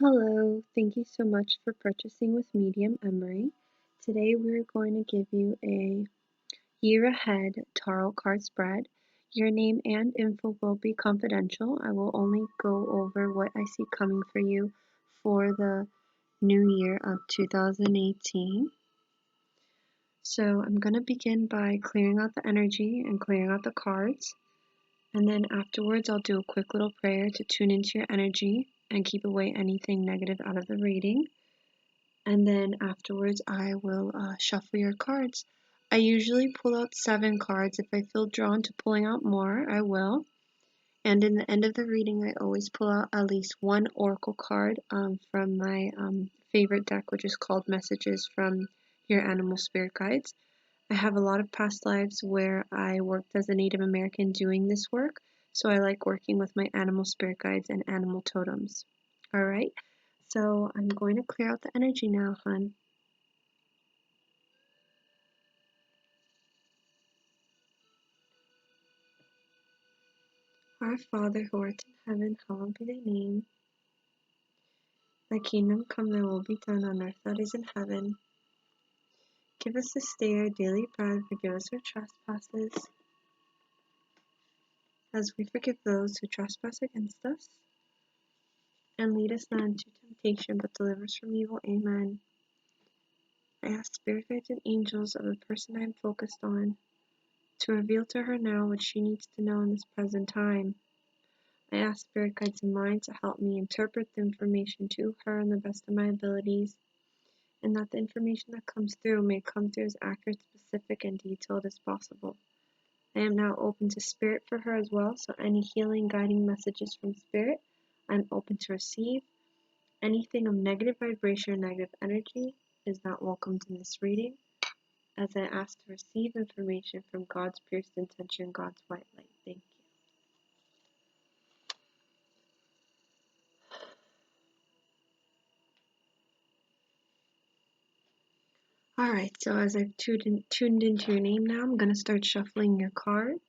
Hello, thank you so much for purchasing with Medium Emary. Today we're going to give you a year ahead tarot card spread. Your name and info will be confidential. I will only go over what I see coming for you for the new year of 2018. So I'm going to begin by clearing out the energy and clearing out the cards. And then afterwards, I'll do a quick little prayer to tune into your energy and keep away anything negative out of the reading. And then afterwards I will shuffle your cards. I usually pull out 7 cards. If I feel drawn to pulling out more, I will. And in the end of the reading, I always pull out at least one oracle card from my favorite deck, which is called Messages from Your Animal Spirit Guides. I have a lot of past lives where I worked as a Native American doing this work, so I like working with my animal spirit guides and animal totems. Alright, so I'm going to clear out the energy now, hon. Our Father who art in heaven, hallowed be thy name. Thy kingdom come, thy will be done on earth as it is in heaven. Give us this day our daily bread, forgive us our trespasses, as we forgive those who trespass against us. And lead us not into temptation, but deliver us from evil. Amen. I ask spirit guides and angels of the person I am focused on to reveal to her now what she needs to know in this present time. I ask spirit guides and mine to help me interpret the information to her in the best of my abilities, and that the information that comes through may come through as accurate, specific, and detailed as possible. I am now open to spirit for her as well, so any healing, guiding messages from spirit, I'm open to receive. Anything of negative vibration or negative energy is not welcomed in this reading, as I ask to receive information from God's pierced intention, God's white light. Thank you. Alright, so as I've tuned into your name now, I'm going to start shuffling your cards.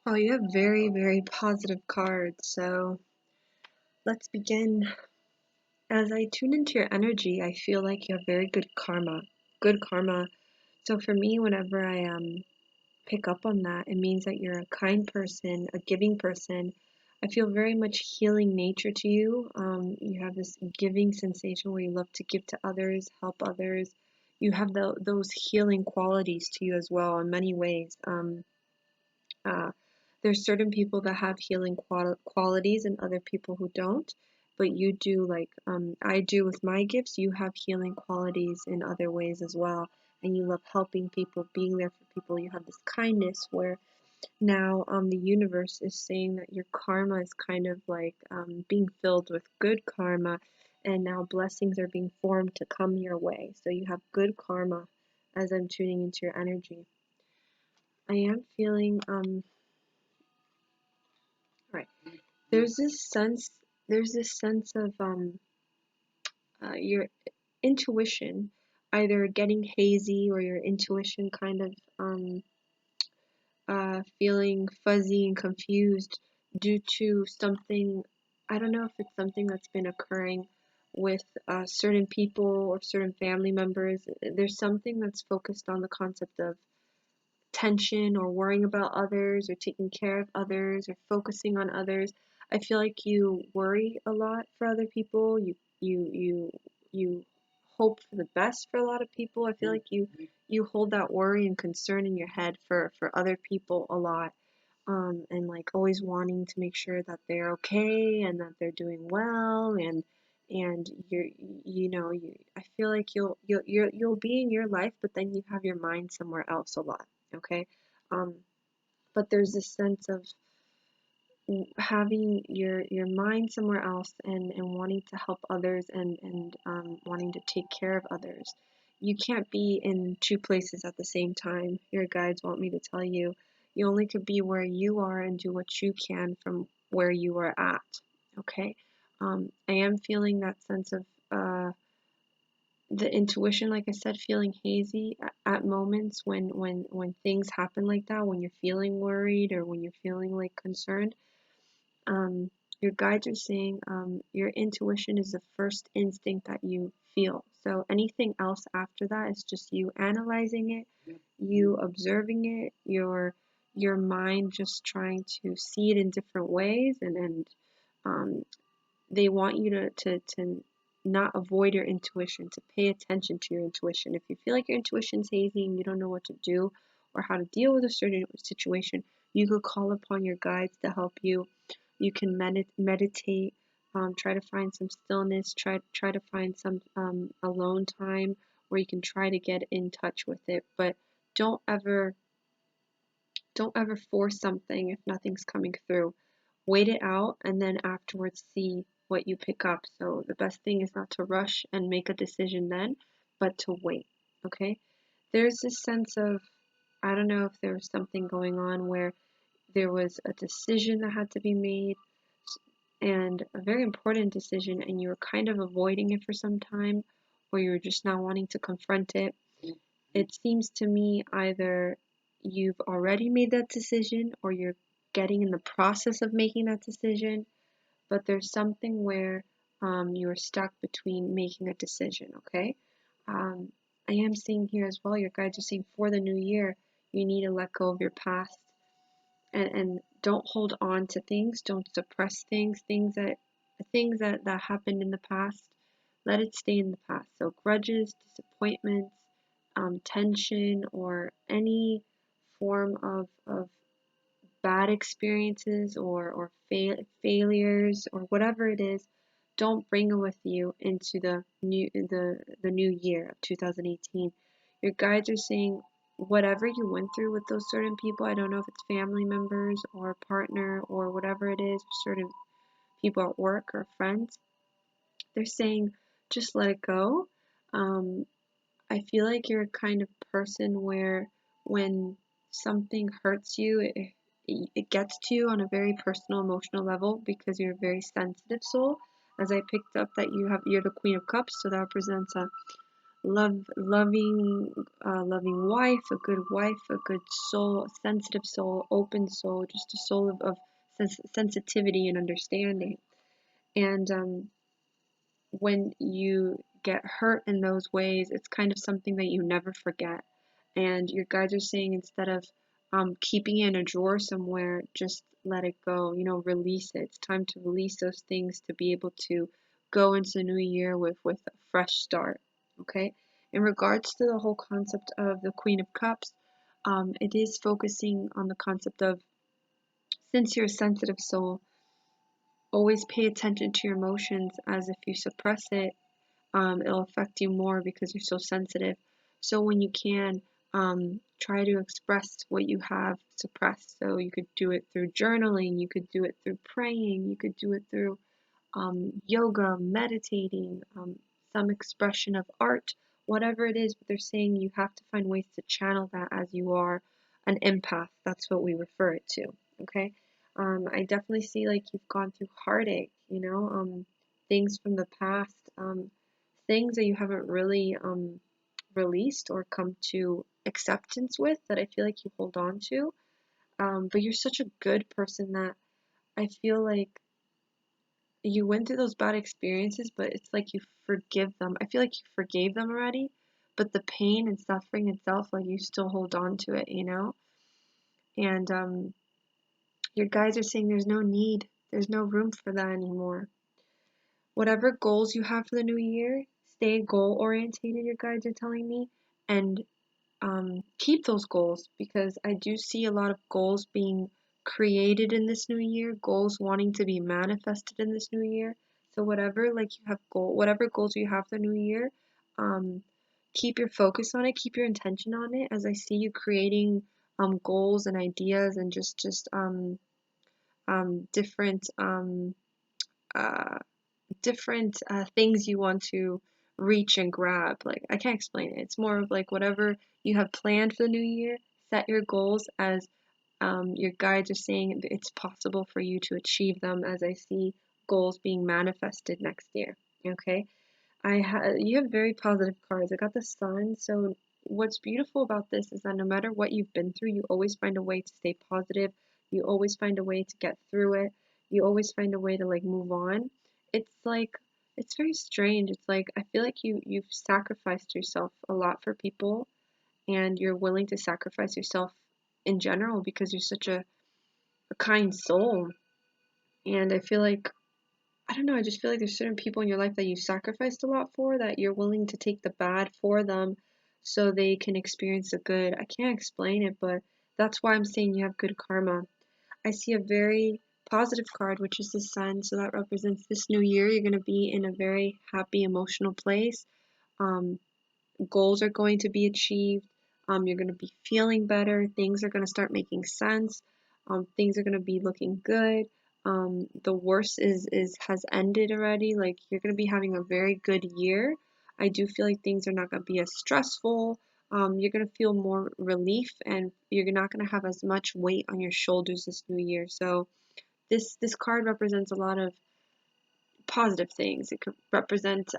Oh, you have very, very positive cards, so let's begin. As I tune into your energy, I feel like you have very good karma. Good karma. So for me, whenever I pick up on that, it means that you're a kind person, a giving person. I feel very much healing nature to you. You have this giving sensation where you love to give to others, help others. You have those healing qualities to you as well in many ways. Uh, there's certain people that have healing qualities and other people who don't, but you do, like I do with my gifts. You have healing qualities in other ways as well, and you love helping people, being there for people. You have this kindness where Now, the universe is saying that your karma is kind of like being filled with good karma, and now blessings are being formed to come your way. So you have good karma as I'm tuning into your energy. I am feeling, right. There's this sense, of your intuition either getting hazy or your intuition kind of feeling fuzzy and confused due to something. I don't know if it's something that's been occurring with certain people or certain family members. There's something that's focused on the concept of tension or worrying about others or taking care of others or focusing on others. I feel like you worry a lot for other people. You hope for the best for a lot of people. I feel like you hold that worry and concern in your head for other people a lot. And like always wanting to make sure that they're okay and that they're doing well, and I feel like you'll be in your life, but then you have your mind somewhere else a lot. Okay. um but there's this sense of having your mind somewhere else, and wanting to help others, and wanting to take care of others. You can't be in two places at the same time. Your guides want me to tell you, you only could be where you are and do what you can from where you are at. Okay. I am feeling that sense of the intuition, like I said, feeling hazy at moments when things happen like that, when you're feeling worried or when you're feeling like concerned. um, your guides are saying your intuition is the first instinct that you feel. So anything else after that is just you analyzing it, you observing it, your mind just trying to see it in different ways, and um, they want you to not avoid your intuition, to pay attention to your intuition. If you feel like your intuition's hazy and you don't know what to do or how to deal with a certain situation, you could call upon your guides to help you. You can meditate, try to find some stillness, try to find some alone time where you can try to get in touch with it. But don't ever don't ever force something if nothing's coming through. Wait it out and then afterwards see what you pick up. So the best thing is not to rush and make a decision then, but to wait. Okay? There's this sense of, I don't know if there was something going on where there was a decision that had to be made, and a very important decision, and you were kind of avoiding it for some time, or you were just not wanting to confront it. It seems to me either you've already made that decision or you're getting in the process of making that decision, but there's something where you're stuck between making a decision. Okay. um, I am seeing here as well, your guides are saying for the new year you need to let go of your past, and don't hold on to things, don't suppress things that happened in the past. Let it stay in the past. So grudges, disappointments, tension, or any form of bad experiences or failures or whatever it is, don't bring it with you into the new year of 2018. Your guides are saying whatever you went through with those certain people, I don't know if it's family members or a partner or whatever it is, certain people at work or friends, they're saying just let it go. Um, I feel like you're a kind of person where when something hurts you, it gets to you on a very personal, emotional level because you're a very sensitive soul. As I picked up that you're the Queen of Cups, so that represents a loving wife, a good soul, a sensitive soul, open soul, just a soul of sensitivity and understanding. And when you get hurt in those ways, it's kind of something that you never forget. And your guides are saying instead of keeping it in a drawer somewhere, just let it go, release it. It's time to release those things to be able to go into the new year with a fresh start. Okay? In regards to the whole concept of the Queen of Cups, it is focusing on the concept of, since you're a sensitive soul, always pay attention to your emotions, as if you suppress it, it'll affect you more because you're so sensitive. So when you can, try to express what you have suppressed. So you could do it through journaling, you could do it through praying, you could do it through yoga, meditating, some expression of art, whatever it is. But they're saying you have to find ways to channel that as you are an empath. That's what we refer it to. Okay. I definitely see like you've gone through heartache, things from the past, things that you haven't really released or come to acceptance with that I feel like you hold on to. But you're such a good person that I feel like you went through those bad experiences, but it's like you forgive them. I feel like you forgave them already, but the pain and suffering itself, like you still hold on to it. And your guides are saying there's no need, there's no room for that anymore. Whatever goals you have for the new year, stay goal orientated, your guides are telling me, and keep those goals, because I do see a lot of goals being created in this new year, goals wanting to be manifested in this new year. So whatever goals you have for the new year, um, keep your focus on it, keep your intention on it. As I see you creating goals and ideas and different uh, things you want to reach and grab. Like, I can't explain it. It's more of like whatever you have planned for the new year, set your goals as your guides are saying it's possible for you to achieve them, as I see goals being manifested next year. Okay? You have very positive cards. I got the sun. So what's beautiful about this is that no matter what you've been through, you always find a way to stay positive. You always find a way to get through it. You always find a way to like move on. It's like it's very strange. It's like I feel like you've sacrificed yourself a lot for people, and you're willing to sacrifice yourself in general because you're such a kind soul. And I feel like I don't know, I just feel like there's certain people in your life that you sacrificed a lot for, that you're willing to take the bad for them so they can experience the good. I can't explain it, but that's why I'm saying you have good karma. I see a very positive card, which is the sun, so that represents this new year. You're going to be in a very happy, emotional place. Um, Goals are going to be achieved. You're going to be feeling better. Things are going to start making sense. Things are going to be looking good. The worst is has ended already. Like, you're going to be having a very good year. I do feel like things are not going to be as stressful. You're going to feel more relief, and you're not going to have as much weight on your shoulders this new year. So this card represents a lot of positive things. It could represent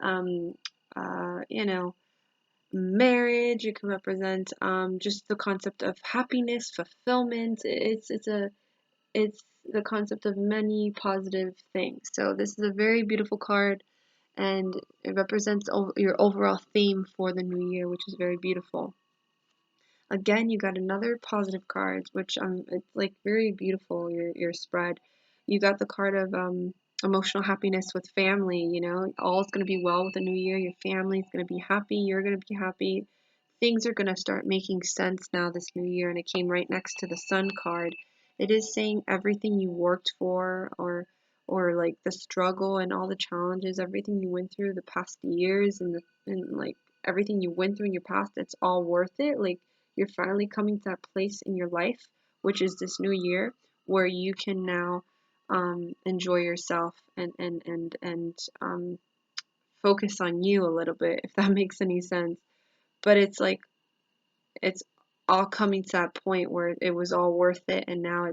marriage. It can represent just the concept of happiness, fulfillment. It's the concept of many positive things. So this is a very beautiful card, and it represents your overall theme for the new year, which is very beautiful. Again, you got another positive card, which it's like very beautiful. Your spread. You got the card of emotional happiness with family. All's gonna be well with the new year. Your family's gonna be happy. You're gonna be happy. Things are gonna start making sense now this new year, and it came right next to the Sun card. It is saying everything you worked for, or like the struggle and all the challenges, everything you went through the past years, and like everything you went through in your past, it's all worth it. Like, you're finally coming to that place in your life, which is this new year, where you can now enjoy yourself and focus on you a little bit, if that makes any sense. But it's like it's all coming to that point where it was all worth it, and now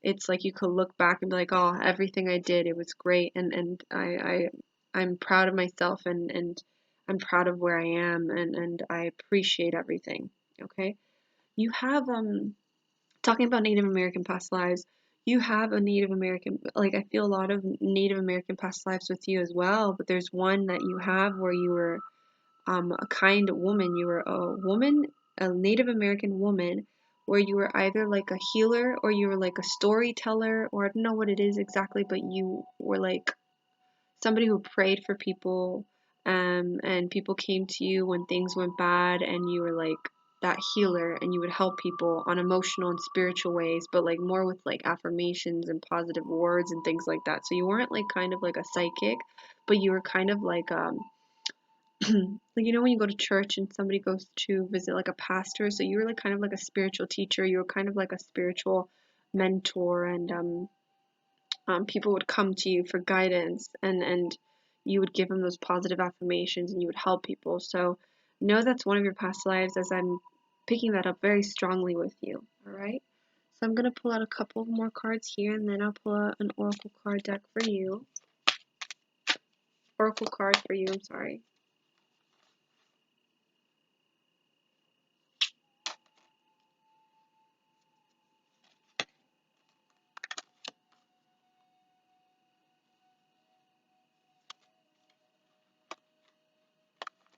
it's like you could look back and be like, oh, everything I did, it was great, and I'm proud of myself, and I'm proud of where I am, and I appreciate everything. Okay? You have talking about Native American past lives, you have a Native American, like, I feel a lot of Native American past lives with you as well, but there's one that you have where you were a kind woman. You were a Native American woman, where you were either like a healer or you were like a storyteller, or I don't know what it is exactly, but you were like somebody who prayed for people, and people came to you when things went bad, and you were like that healer, and you would help people on emotional and spiritual ways, but like more with like affirmations and positive words and things like that. So you weren't like kind of like a psychic, but you were kind of like like, when you go to church and somebody goes to visit like a pastor, so you were like kind of like a spiritual teacher, you were kind of like a spiritual mentor, and people would come to you for guidance, and you would give them those positive affirmations, and you would help people. So know that's one of your past lives, as I'm picking that up very strongly with you. All right. So I'm gonna pull out a couple more cards here, and then I'll pull out an oracle card deck for you. Oracle card for you. I'm sorry.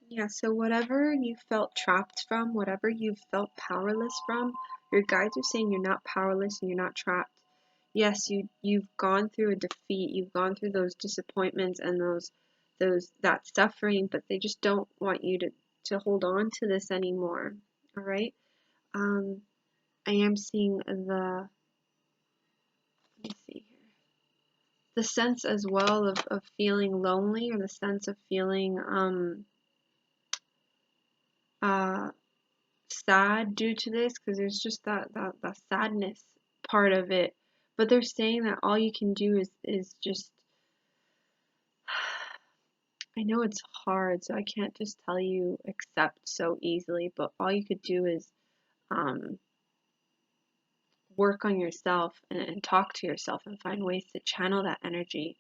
Yeah, so whatever you felt trapped from, whatever you felt powerless from, your guides are saying you're not powerless and you're not trapped. Yes, you've gone through a defeat, you've gone through those disappointments and that suffering, but they just don't want you to hold on to this anymore. All right? I am seeing let me see here. The sense as well of feeling lonely, or the sense of feeling uh sad due to this, because there's just that sadness part of it. But they're saying that all you can do is just, I know it's hard, so I can't just tell you accept so easily, but all you could do is um, work on yourself, and talk to yourself and find ways to channel that energy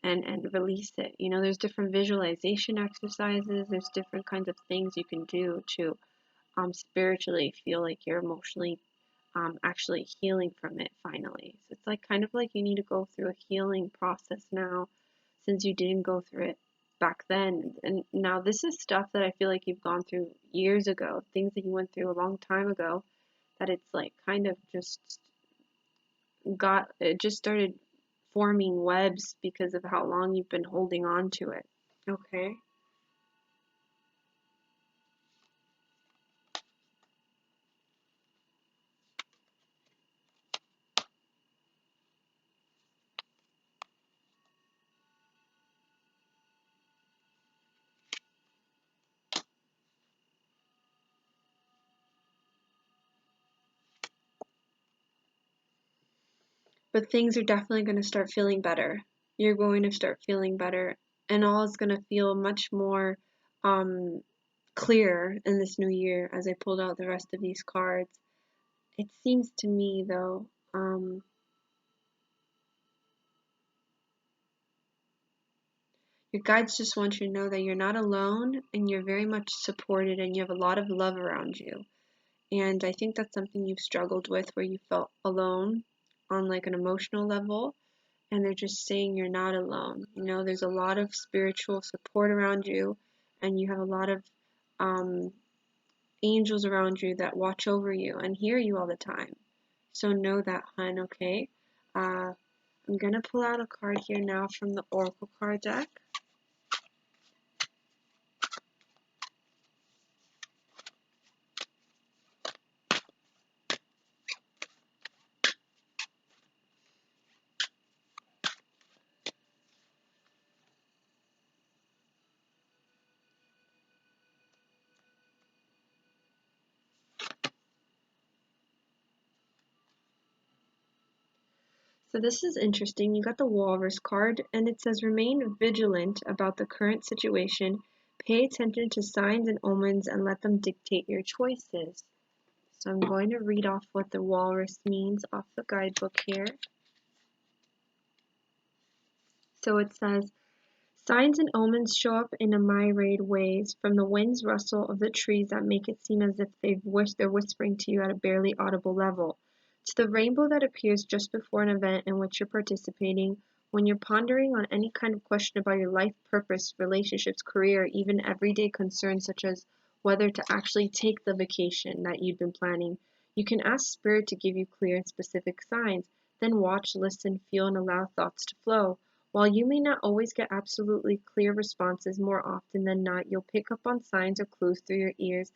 and release it. There's different visualization exercises, there's different kinds of things you can do to spiritually feel like you're emotionally actually healing from it finally. So it's like kind of like you need to go through a healing process now, since you didn't go through it back then. And now this is stuff that I feel like you've gone through years ago, things that you went through a long time ago, that it's like kind of it just started forming webs because of how long you've been holding on to it. Okay. But things are definitely going to start feeling better. You're going to start feeling better, and all is going to feel much more um, clear in this new year as I pulled out the rest of these cards. It seems to me, though, your guides just want you to know that you're not alone, and you're very much supported, and you have a lot of love around you. And I think that's something you've struggled with, where you felt alone on like an emotional level, and they're just saying you're not alone. There's a lot of spiritual support around you, and you have a lot of um, angels around you that watch over you and hear you all the time. So know that, hun, okay? I'm gonna pull out a card here now from the Oracle card deck. So this is interesting. You got the Walrus card, and it says remain vigilant about the current situation. Pay attention to signs and omens and let them dictate your choices. So I'm going to read off what the walrus means off the guidebook here. So it says, signs and omens show up in a myriad ways, from the wind's rustle of the trees that make it seem as if they're whispering to you at a barely audible level, to the rainbow that appears just before an event in which you're participating, when you're pondering on any kind of question about your life purpose, relationships, career, even everyday concerns such as whether to actually take the vacation that you've been planning. You can ask Spirit to give you clear and specific signs, then watch, listen, feel, and allow thoughts to flow. While you may not always get absolutely clear responses, more often than not, you'll pick up on signs or clues through your ears,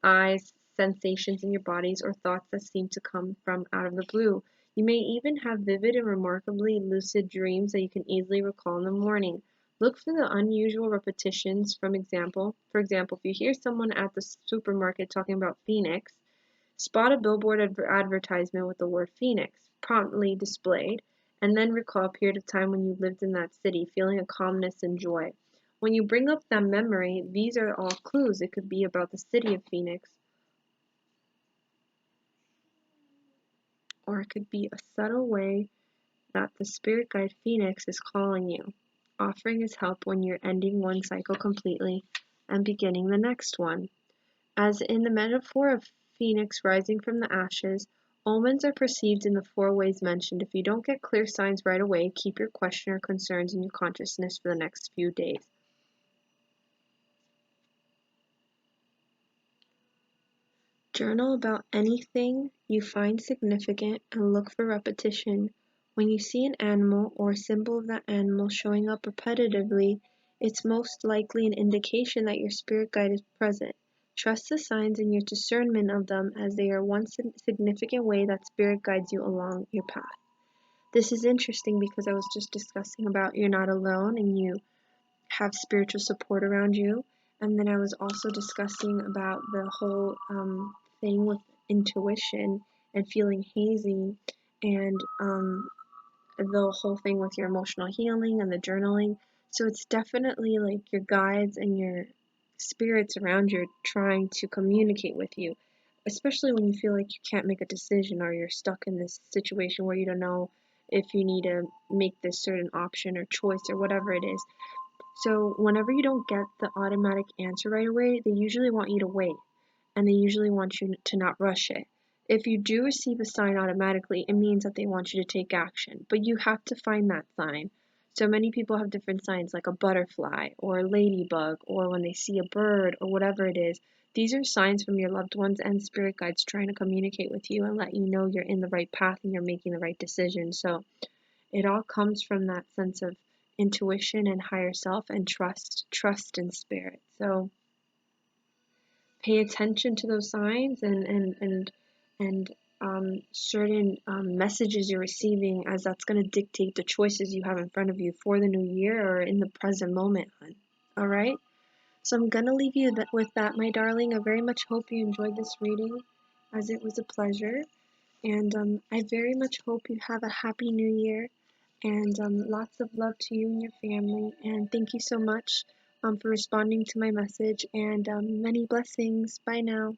eyes, sensations in your bodies, or thoughts that seem to come from out of the blue. You may even have vivid and remarkably lucid dreams that you can easily recall in the morning. Look for the unusual repetitions for example, if you hear someone at the supermarket talking about Phoenix, spot a billboard advertisement with the word Phoenix promptly displayed, and then recall a period of time when you lived in that city, feeling a calmness and joy. When you bring up that memory, these are all clues. It could be about the city of Phoenix, or it could be a subtle way that the spirit guide Phoenix is calling you, offering his help when you're ending one cycle completely and beginning the next one. As in the metaphor of Phoenix rising from the ashes, omens are perceived in the four ways mentioned. If you don't get clear signs right away, keep your question or concerns in your consciousness for the next few days. Journal about anything you find significant and look for repetition. When you see an animal or a symbol of that animal showing up repetitively, it's most likely an indication that your spirit guide is present. Trust the signs in your discernment of them, as they are one significant way that spirit guides you along your path. This is interesting because I was just discussing about you're not alone and you have spiritual support around you. And then I was also discussing about the whole thing with intuition and feeling hazy, and the whole thing with your emotional healing and the journaling. So it's definitely like your guides and your spirits around you trying to communicate with you, especially when you feel like you can't make a decision or you're stuck in this situation where you don't know if you need to make this certain option or choice or whatever it is. So whenever you don't get the automatic answer right away, they usually want you to wait, and they usually want you to not rush it. If you do receive a sign automatically, it means that they want you to take action, but you have to find that sign. So many people have different signs, like a butterfly or a ladybug, or when they see a bird or whatever it is. These are signs from your loved ones and spirit guides trying to communicate with you and let you know you're in the right path and you're making the right decision. So it all comes from that sense of intuition and higher self and trust in spirit. So pay attention to those signs and certain messages you're receiving, as that's going to dictate the choices you have in front of you for the new year or in the present moment, hon. All right? So I'm going to leave you with that, my darling. I very much hope you enjoyed this reading, as it was a pleasure. And I very much hope you have a happy new year, and lots of love to you and your family. And thank you so much for responding to my message, and many blessings. Bye now.